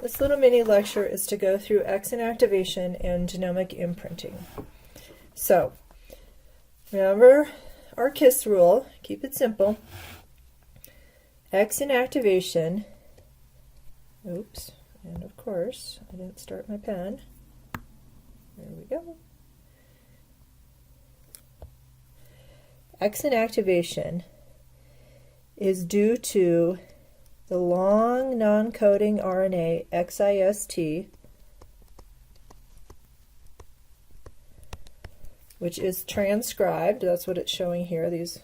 This little mini lecture is to go through X inactivation and genomic imprinting. So, remember our KISS rule, keep it simple. X inactivation, oops, and of course, I didn't start my pen. There we go. X inactivation is due to the long non-coding RNA Xist, which is transcribed, that's what it's showing here, these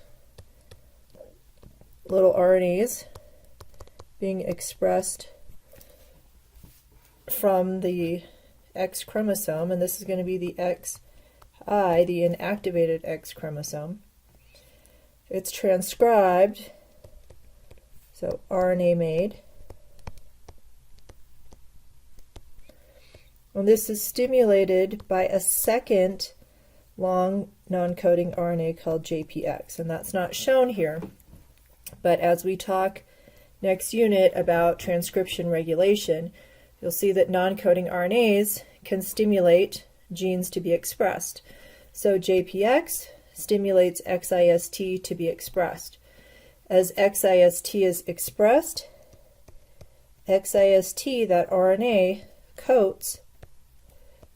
little RNAs being expressed from the X chromosome, and this is going to be the Xi, the inactivated X chromosome. It's transcribed, so RNA made. And this is stimulated by a second long non-coding RNA called JPX, and that's not shown here. But as we talk next unit about transcription regulation, you'll see that non-coding RNAs can stimulate genes to be expressed. So JPX stimulates Xist to be expressed. As Xist is expressed, Xist, that RNA, coats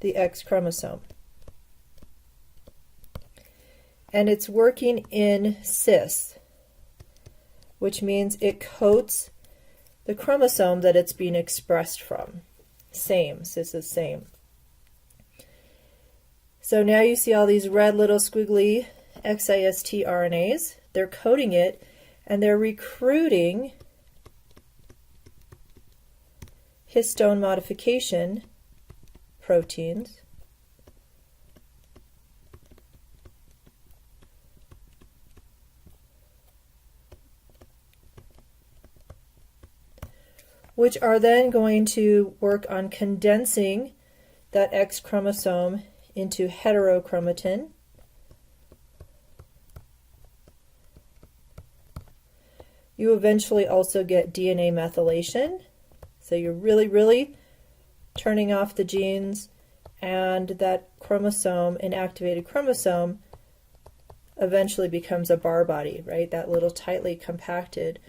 the X chromosome. And it's working in Cis, which means it coats the chromosome that it's being expressed from. Same, Cis is same. So now you see all these red little squiggly Xist RNAs. They're coating it, and they're recruiting histone modification proteins which are then going to work on condensing that X chromosome into heterochromatin. You eventually also get DNA methylation. So you're really turning off the genes, and that chromosome, inactivated chromosome, eventually becomes a bar body, right? That little tightly compacted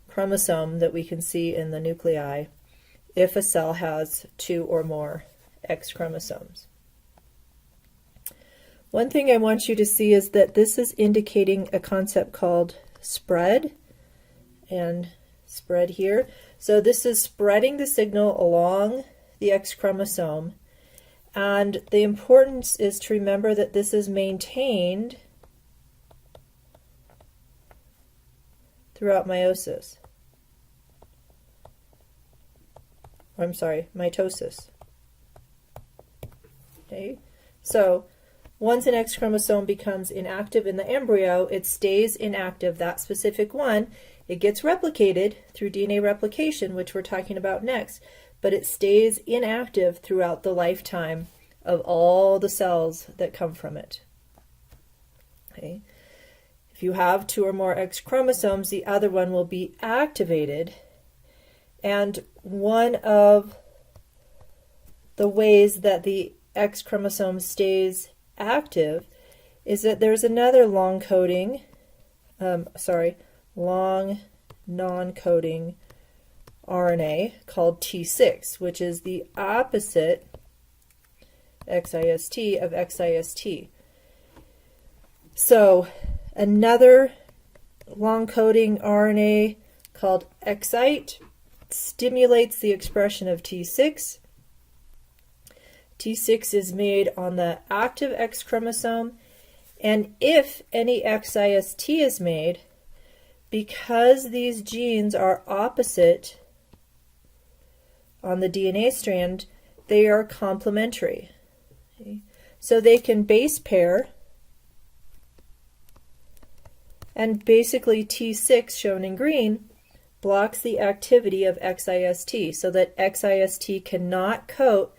chromosome that we can see in the nuclei if a cell has 2 or more X chromosomes. One thing I want you to see is that this is indicating a concept called spread, and spread here. So this is spreading the signal along the X chromosome, and the importance is to remember that this is maintained throughout meiosis. I'm sorry, mitosis. Okay, so once an X chromosome becomes inactive in the embryo, it stays inactive, that specific one. It gets replicated through DNA replication, which we're talking about next, but it stays inactive throughout the lifetime of all the cells that come from it. Okay. If you have 2 or more X chromosomes, the other one will be activated, and one of the ways that the X chromosome stays active is that there's another long non-coding RNA called Tsix, which is the opposite Xist of Xist. So another long coding RNA called Xite stimulates the expression of T6. T6 is made on the active X chromosome, and if any Xist is made, because these genes are opposite on the DNA strand, they are complementary. Okay? So they can base pair, and basically T6, shown in green, blocks the activity of Xist so that Xist cannot coat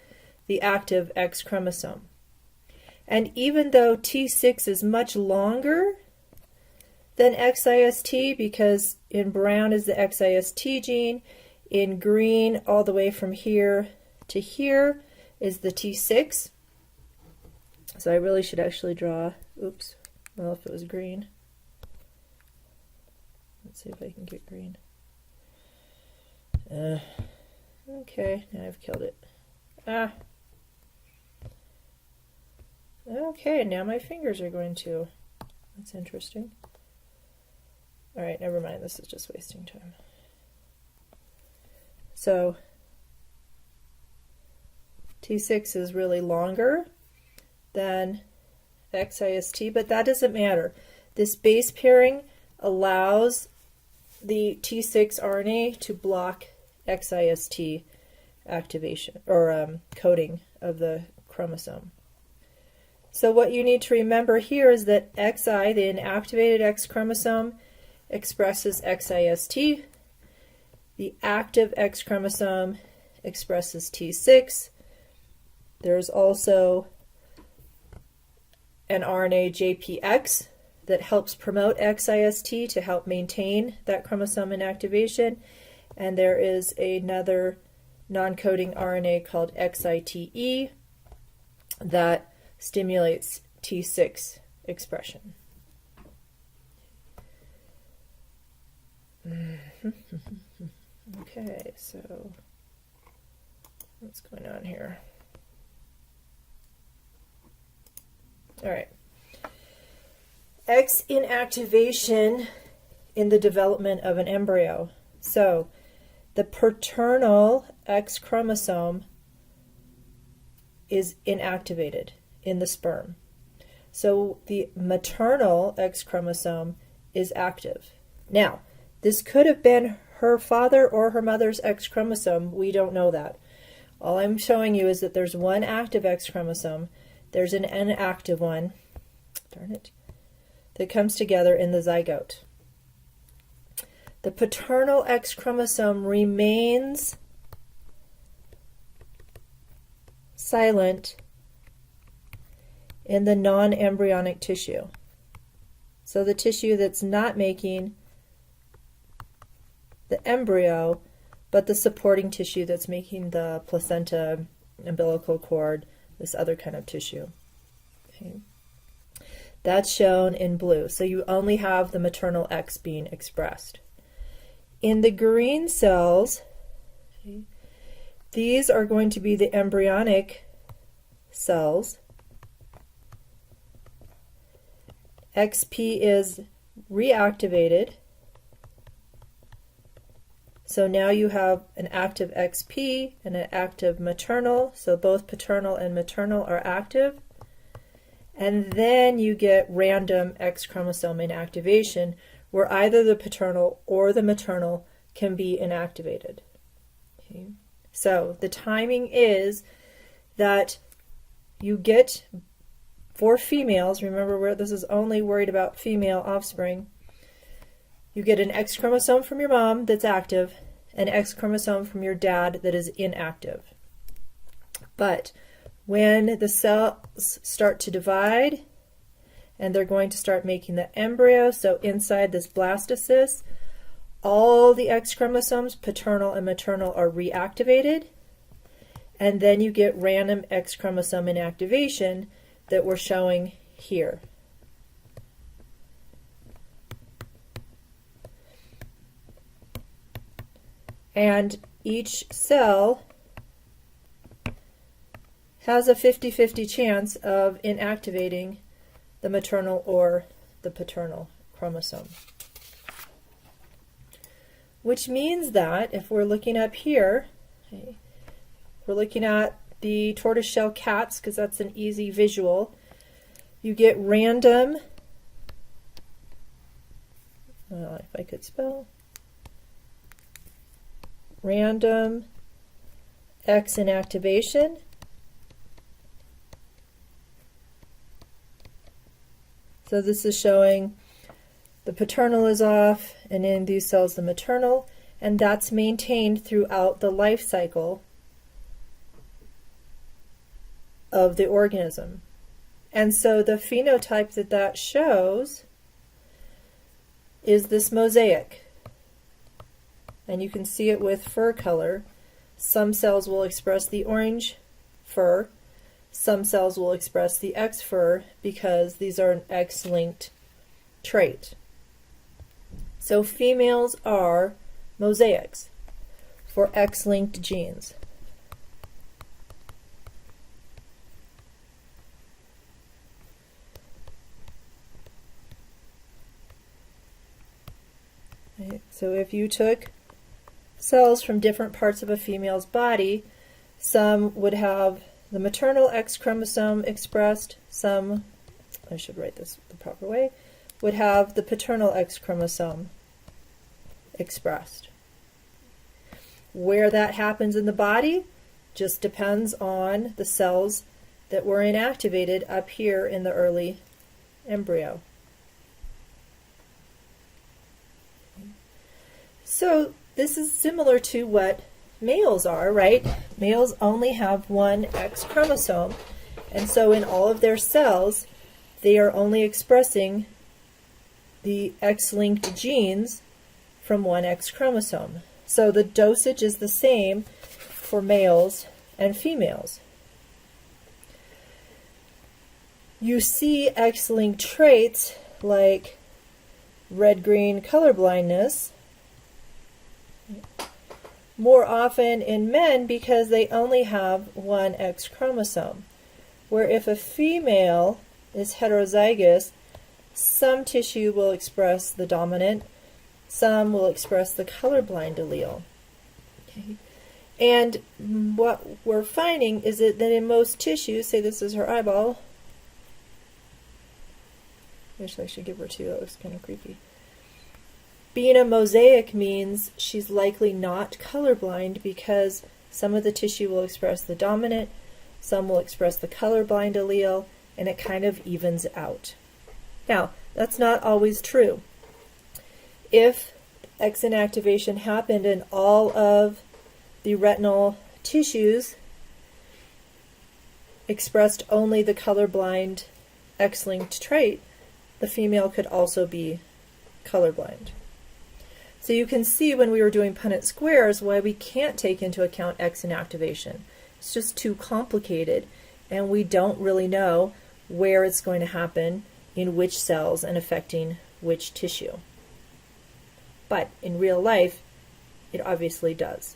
the active X chromosome. And even though T6 is much longer than Xist, because in brown is the Xist gene, In green, all the way from here to here, is the T6. So I really should actually draw, oops, well, if it was green. Let's see if I can get green. Okay, now I've killed it. Ah. Okay, now my fingers are going to. That's interesting. All right, never mind. This is just wasting time. So T6 is really longer than Xist, but that doesn't matter. This base pairing allows the T6 RNA to block Xist activation or coding of the chromosome. So what you need to remember here is that Xi, the inactivated X chromosome, expresses Xist. The active X chromosome expresses T6. There's also an RNA JPX that helps promote Xist to help maintain that chromosome inactivation. And there is another non-coding RNA called Xite that stimulates T6 expression. Okay, so what's going on here? All right. X inactivation in the development of an embryo. So the paternal X chromosome is inactivated in the sperm. So the maternal X chromosome is active. Now, this could have been her father or her mother's X chromosome. We don't know that. All I'm showing you is that there's one active X chromosome. There's an inactive one, darn it, that comes together in the zygote. The paternal X chromosome remains silent in the non-embryonic tissue. So the tissue that's not making the embryo, but the supporting tissue that's making the placenta, umbilical cord, this other kind of tissue. Okay. That's shown in blue. So you only have the maternal X being expressed. In the green cells, okay, these are going to be the embryonic cells. XP is reactivated. So now you have an active XP and an active maternal. So both paternal and maternal are active. And then you get random X chromosome inactivation, where either the paternal or the maternal can be inactivated. Okay. So the timing is that you get, for females, remember this is only worried about female offspring, you get an X chromosome from your mom that's active, an X chromosome from your dad that is inactive. But when the cells start to divide and they're going to start making the embryo, so inside this blastocyst, all the X chromosomes, paternal and maternal, are reactivated, and then you get random X chromosome inactivation that we're showing here. And each cell has a 50-50 chance of inactivating the maternal or the paternal chromosome. Which means that if we're looking up here, okay, we're looking at the tortoiseshell cats, because that's an easy visual, you get random, if I could spell, random X inactivation. So this is showing the paternal is off, and in these cells the maternal, and that's maintained throughout the life cycle of the organism. And so the phenotype that shows is this mosaic. and you can see it with fur color. Some cells will express the orange fur, some cells will express the X fur because these are an X-linked trait. So females are mosaics for X-linked genes. Right. So if you took cells from different parts of a female's body, some would have the maternal X chromosome expressed, some, I should write this the proper way, would have the paternal X chromosome expressed. Where that happens in the body just depends on the cells that were inactivated up here in the early embryo. So this is similar to what males are, right? Males only have one X chromosome, and so in all of their cells, they are only expressing the X-linked genes from one X chromosome. So the dosage is the same for males and females. You see X-linked traits like red-green color blindness more often in men because they only have one X chromosome. Where if a female is heterozygous, some tissue will express the dominant, some will express the colorblind allele. Okay. And what we're finding is that in most tissues, say this is her eyeball, actually I should give her two, that looks kind of creepy. Being a mosaic means she's likely not colorblind because some of the tissue will express the dominant, some will express the colorblind allele, and it kind of evens out. Now, that's not always true. If X inactivation happened in all of the retinal tissues, expressed only the colorblind X-linked trait, the female could also be colorblind. So you can see when we were doing Punnett squares why we can't take into account X inactivation. It's just too complicated, and we don't really know where it's going to happen, in which cells, and affecting which tissue. But in real life, it obviously does.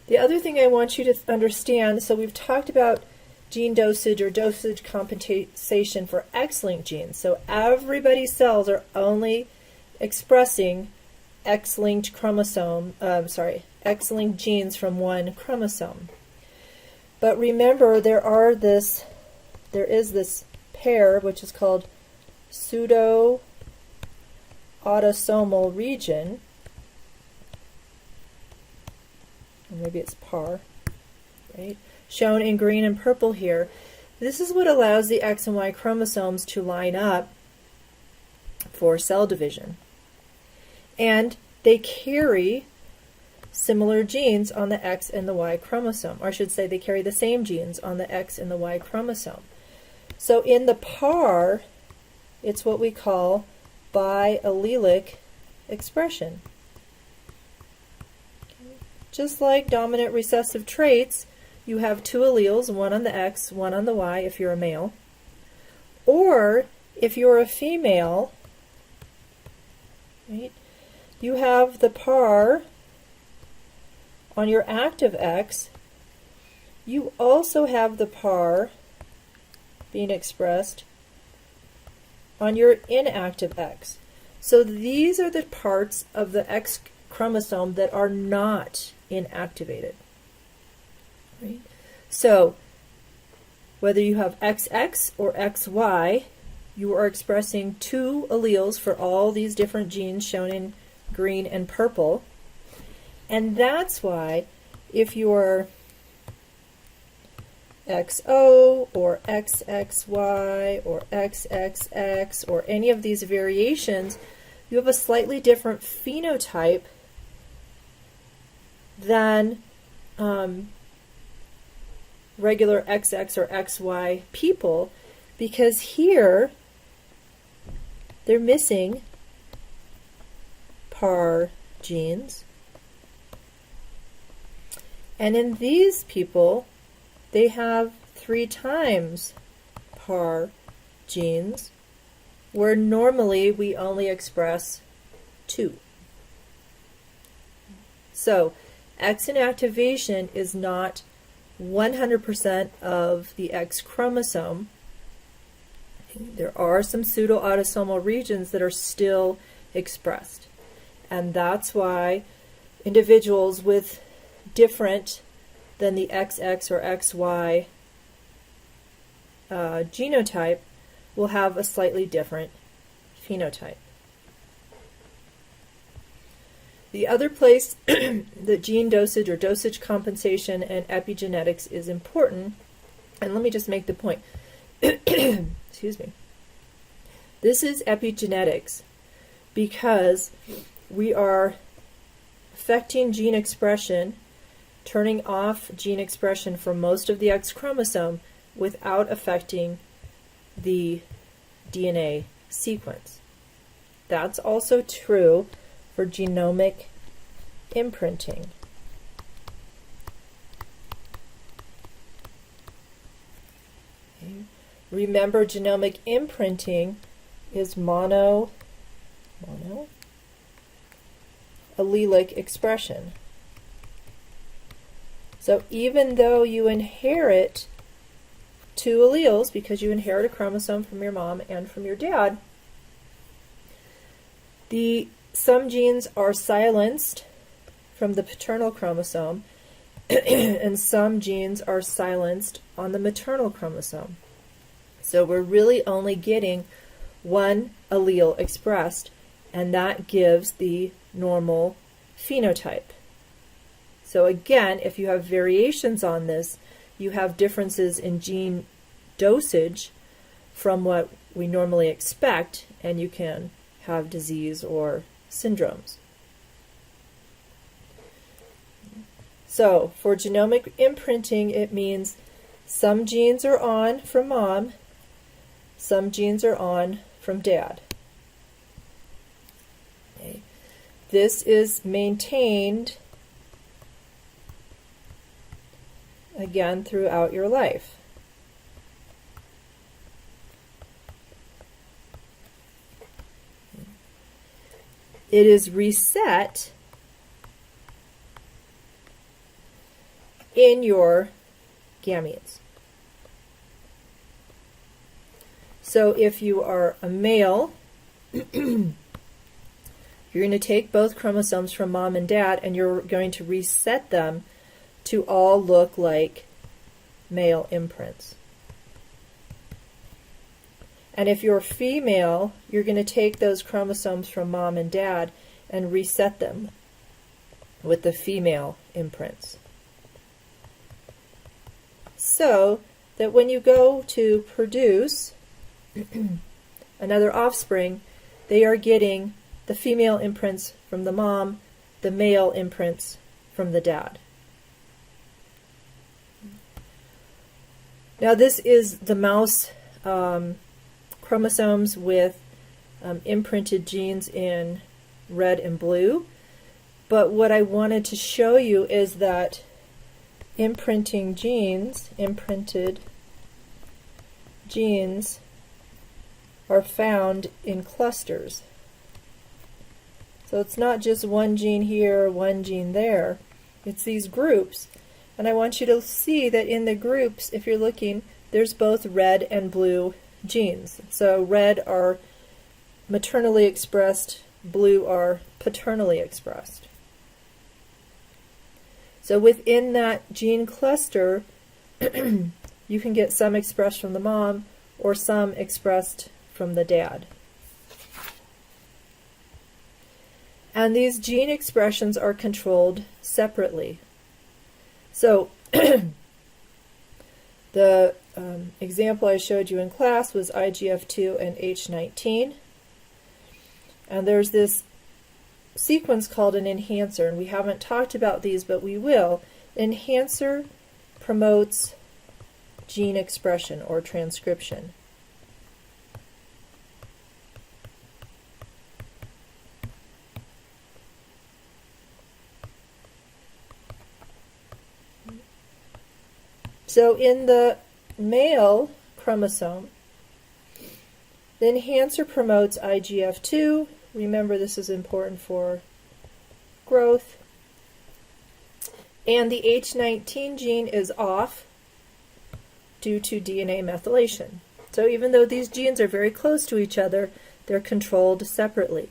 The other thing I want you to understand, so we've talked about gene dosage or dosage compensation for X-linked genes. So everybody's cells are only expressing X-linked X-linked genes from one chromosome. But remember, there is this pair which is called Pseudoautosomal region, or maybe it's PAR, right? Shown in green and purple here. This is what allows the X and Y chromosomes to line up for cell division. And they carry similar genes on the X and the Y chromosome, or I should say they carry the same genes on the X and the Y chromosome. So in the PAR, it's what we call biallelic expression. Just like dominant recessive traits, you have two alleles, one on the X, one on the Y if you're a male. Or if you're a female, right, you have the PAR on your active X. You also have the PAR being expressed on your inactive X. So these are the parts of the X chromosome that are not inactivated. Right? So whether you have XX or XY, you are expressing two alleles for all these different genes shown in green and purple. And that's why if you're XO or XXY or XXX or any of these variations, you have a slightly different phenotype than regular XX or XY people, because here they're missing par genes. And in these people, they have 3 times par genes, where normally we only express 2. So X inactivation is not 100% of the X chromosome. There are some pseudoautosomal regions that are still expressed. And that's why individuals with different than the XX or XY genotype will have a slightly different phenotype. The other place that gene dosage or dosage compensation and epigenetics is important, and let me just make the point. Excuse me. This is epigenetics because we are affecting gene expression, turning off gene expression for most of the X chromosome without affecting the DNA sequence. That's also true for genomic imprinting. Okay. Remember, genomic imprinting is mono allelic expression. So even though you inherit 2 alleles, because you inherit a chromosome from your mom and from your dad, some genes are silenced from the paternal chromosome and some genes are silenced on the maternal chromosome. So we're really only getting 1 allele expressed, and that gives the normal phenotype. So again, if you have variations on this, you have differences in gene dosage from what we normally expect, and you can have disease or syndromes. So for genomic imprinting, it means some genes are on from mom, some genes are on from dad. Okay. This is maintained again throughout your life. It is reset in your gametes. So if you are a male, you're going to take both chromosomes from mom and dad and you're going to reset them to all look like male imprints. And if you're female, you're going to take those chromosomes from mom and dad and reset them with the female imprints. So that when you go to produce another offspring, they are getting the female imprints from the mom, the male imprints from the dad. Now this is the mouse chromosomes with imprinted genes in red and blue. But what I wanted to show you is that imprinted genes are found in clusters. So it's not just one gene here, one gene there. It's these groups. And I want you to see that in the groups, if you're looking, there's both red and blue genes. So red are maternally expressed, blue are paternally expressed. So within that gene cluster, you can get some expressed from the mom or some expressed from the dad. And these gene expressions are controlled separately. So the example I showed you in class was IGF2 and H19. And there's this sequence called an enhancer, and we haven't talked about these, but we will. Enhancer promotes gene expression or transcription. So in the male chromosome, the enhancer promotes IGF-2. Remember, this is important for growth. And the H19 gene is off due to DNA methylation. So even though these genes are very close to each other, they're controlled separately.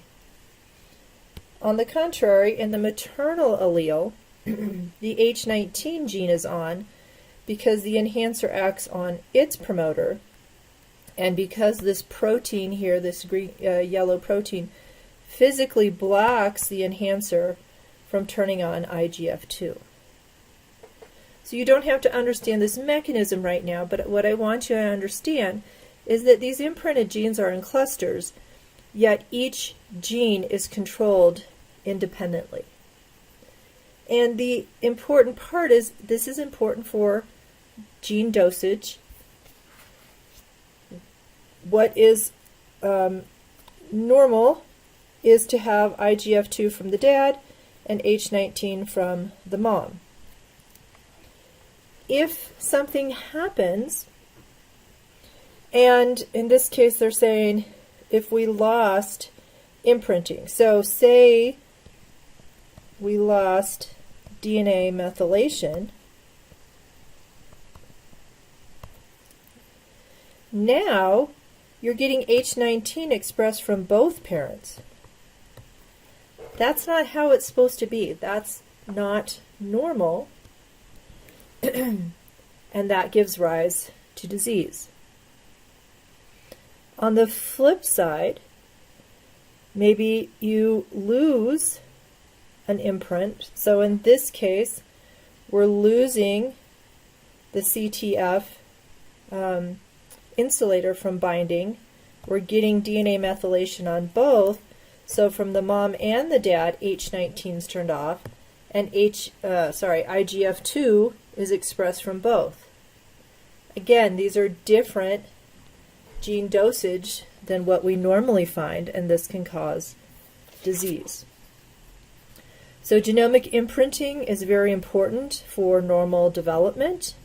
On the contrary, in the maternal allele, the H19 gene is on because the enhancer acts on its promoter, and because this protein here, this green, yellow protein, physically blocks the enhancer from turning on IGF-2. So you don't have to understand this mechanism right now, but what I want you to understand is that these imprinted genes are in clusters, yet each gene is controlled independently. And the important part is this is important for gene dosage. What is normal is to have IGF-2 from the dad and H19 from the mom. If something happens, and in this case they're saying if we lost imprinting, so say we lost DNA methylation, now you're getting H19 expressed from both parents. That's not how it's supposed to be. That's not normal. And that gives rise to disease. On the flip side, maybe you lose an imprint. So in this case, we're losing the CTF insulator from binding. We're getting DNA methylation on both. So from the mom and the dad, H19 is turned off, and IGF-2 is expressed from both. Again, these are different gene dosage than what we normally find, and this can cause disease. So genomic imprinting is very important for normal development.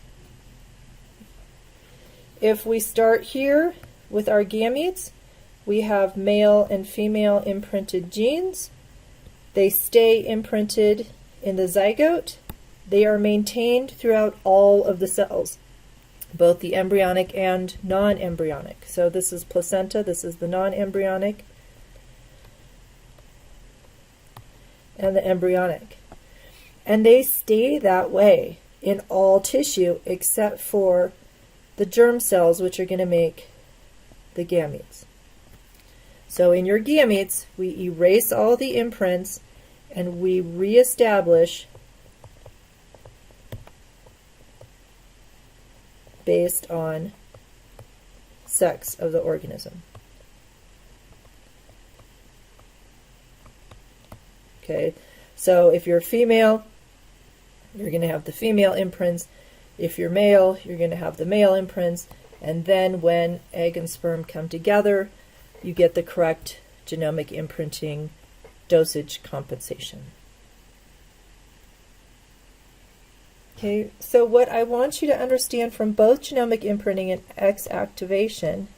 If we start here with our gametes, we have male and female imprinted genes. They stay imprinted in the zygote. They are maintained throughout all of the cells, both the embryonic and non-embryonic. So this is placenta, this is the non-embryonic, and the embryonic. And they stay that way in all tissue except for the germ cells, which are going to make the gametes. So in your gametes, we erase all the imprints and we reestablish based on sex of the organism. Okay, so if you're female, you're going to have the female imprints. If you're male, you're going to have the male imprints. And then when egg and sperm come together, you get the correct genomic imprinting dosage compensation. Okay, so what I want you to understand from both genomic imprinting and X inactivation,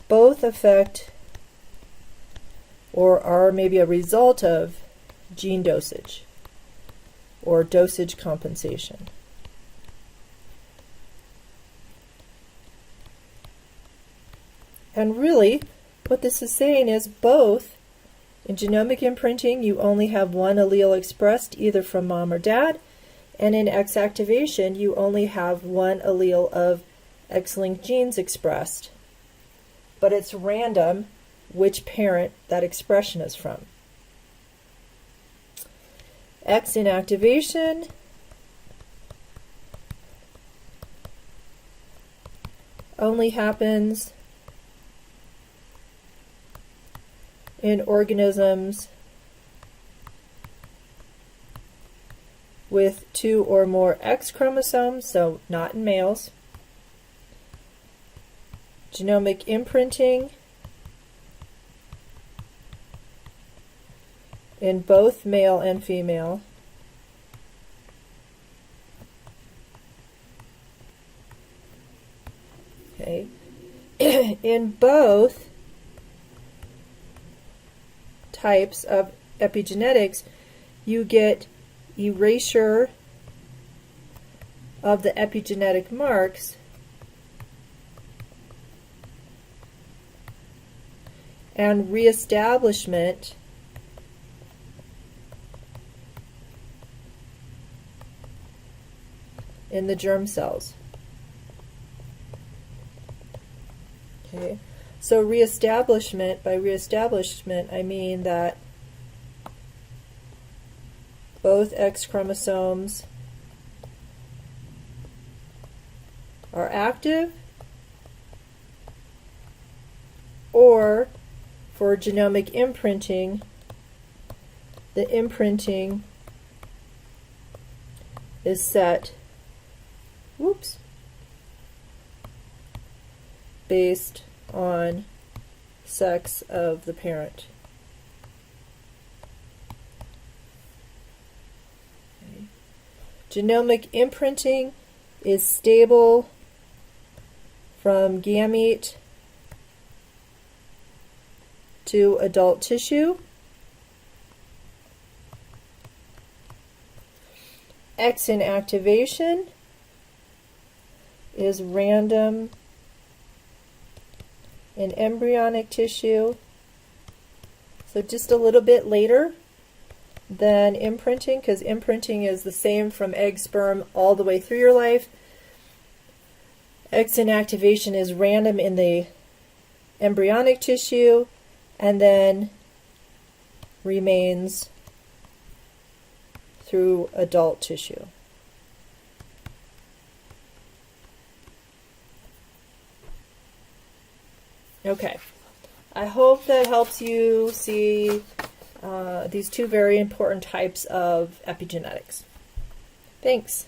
both affect or are maybe a result of gene dosage or dosage compensation. And really, what this is saying is both in genomic imprinting, you only have one allele expressed either from mom or dad, and in X activation, you only have one allele of X-linked genes expressed. But it's random which parent that expression is from. X inactivation only happens in organisms with 2 or more X chromosomes, so not in males. Genomic imprinting in both male and female. Okay. In both types of epigenetics, you get erasure of the epigenetic marks and reestablishment in the germ cells. Okay, so reestablishment, by reestablishment I mean that both X chromosomes are active, or for genomic imprinting, the imprinting is set based on sex of the parent. Okay. Genomic imprinting is stable from gamete to adult tissue. X inactivation is random in embryonic tissue, so just a little bit later than imprinting, because imprinting is the same from egg sperm all the way through your life. X inactivation is random in the embryonic tissue and then remains through adult tissue. Okay, I hope that helps you see these two very important types of epigenetics. Thanks.